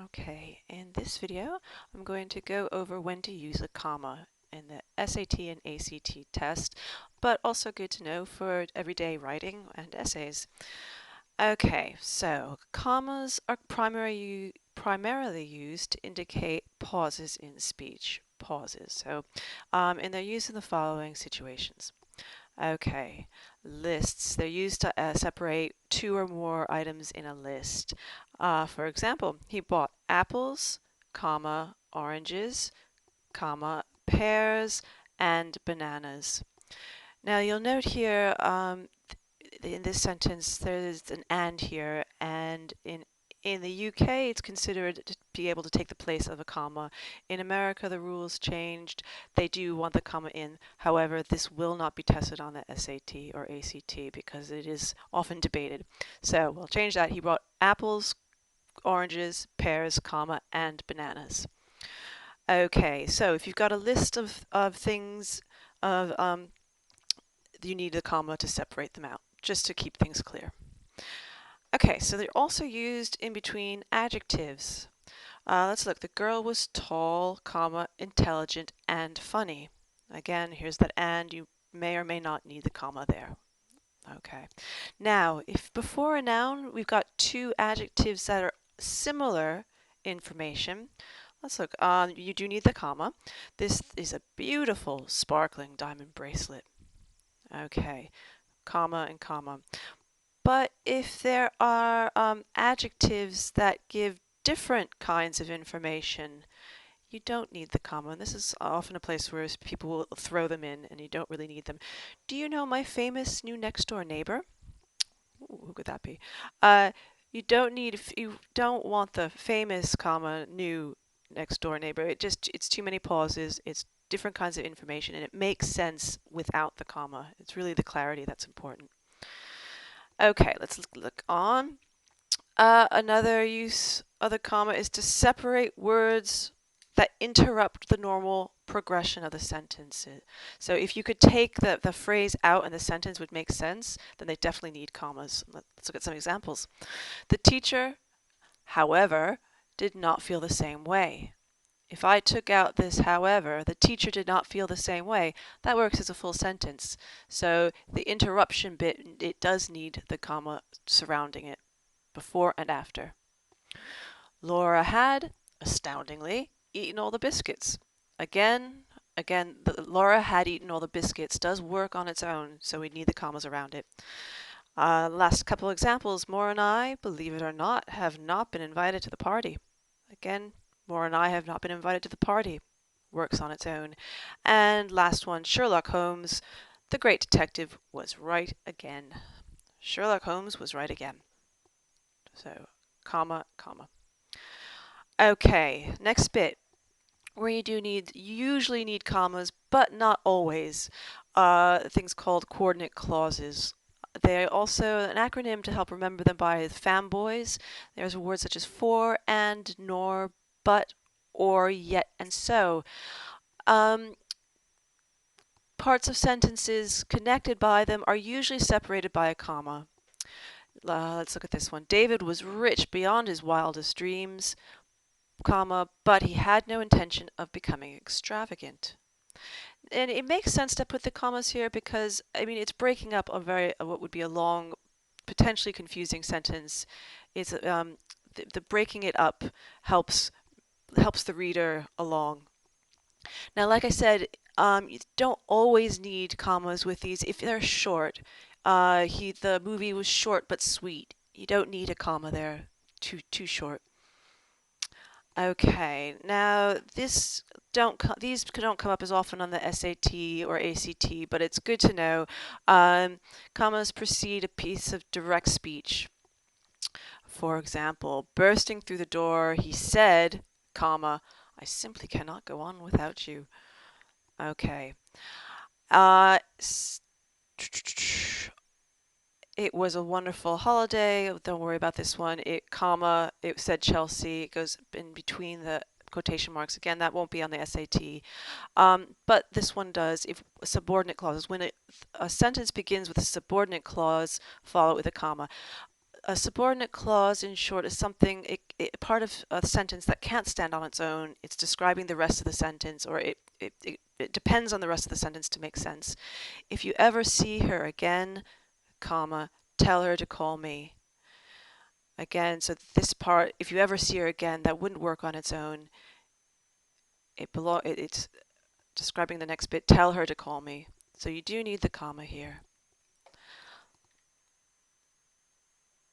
Okay, in this video, I'm going to go over when to use a comma in the SAT and ACT test, but also good to know for everyday writing and essays. Okay, so commas are primarily used to indicate pauses in speech. Pauses. And they're used in the following situations. Okay, lists. They're used to separate two or more items in a list. For example, he bought apples, comma, oranges, comma, pears, and bananas. Now you'll note here in this sentence there's an and here, and in the UK it's considered to be able to take the place of a comma. In America the rules changed. They do want the comma in. However, this will not be tested on the SAT or ACT because it is often debated. So we'll change that. He brought apples, oranges, pears, comma, and bananas. Okay, so if you've got a list of things of you need a comma to separate them out, just to keep things clear. Okay, so they're also used in between adjectives. Let's look. The girl was tall, comma, intelligent, and funny. Again, here's that and. You may or may not need the comma there. Okay. Now, if before a noun we've got two adjectives that are similar information, let's look. You do need the comma. This is a beautiful, sparkling diamond bracelet. Okay, comma and comma. But if there are adjectives that give different kinds of information, you don't need the comma. And this is often a place where people will throw them in and you don't really need them. Do you know my famous new next door neighbor? Ooh, who could that be? You don't need, if you don't want the famous comma new next door neighbor. It's too many pauses. It's different kinds of information and it makes sense without the comma. It's really the clarity that's important. Okay, let's look on. Another use of the comma is to separate words that interrupt the normal progression of the sentences. So if you could take the phrase out and the sentence would make sense, then they definitely need commas. Let's look at some examples. The teacher, however, did not feel the same way. If I took out this however, the teacher did not feel the same way, that works as a full sentence. So the interruption bit, it does need the comma surrounding it, before and after. Laura had, astoundingly, eaten all the biscuits. Again, Laura had eaten all the biscuits does work on its own, so we need the commas around it. Last couple examples. Maura and I, believe it or not, have not been invited to the party. Again, Maura and I have not been invited to the party. Works on its own. And last one, Sherlock Holmes, the great detective, was right again. Sherlock Holmes was right again. So, comma, comma. Okay, next bit. Where you usually need commas, but not always. Things called coordinate clauses. They're also an acronym to help remember them by fanboys. There's words such as for, and, nor, but, or, yet, and so. Parts of sentences connected by them are usually separated by a comma. Let's look at this one. David was rich beyond his wildest dreams, comma, but he had no intention of becoming extravagant. And it makes sense to put the commas here because, I mean, it's breaking up what would be a long, potentially confusing sentence. It's the breaking it up helps the reader along. Now, like I said, you don't always need commas with these if they're short. The movie was short but sweet. You don't need a comma there. Too short. Okay, now these don't come up as often on the SAT or ACT, but it's good to know. Commas precede a piece of direct speech. For example, bursting through the door, he said, comma, I simply cannot go on without you. Okay. It was a wonderful holiday. Don't worry about this one. It said Chelsea. It goes in between the quotation marks. Again, that won't be on the SAT. But this one does. If subordinate clauses, when a sentence begins with a subordinate clause, follow it with a comma. A subordinate clause, in short, is something, part of a sentence that can't stand on its own. It's describing the rest of the sentence, or it depends on the rest of the sentence to make sense. If you ever see her again, comma, tell her to call me. Again, so this part, if you ever see her again, that wouldn't work on its own. It's describing the next bit, tell her to call me. So you do need the comma here.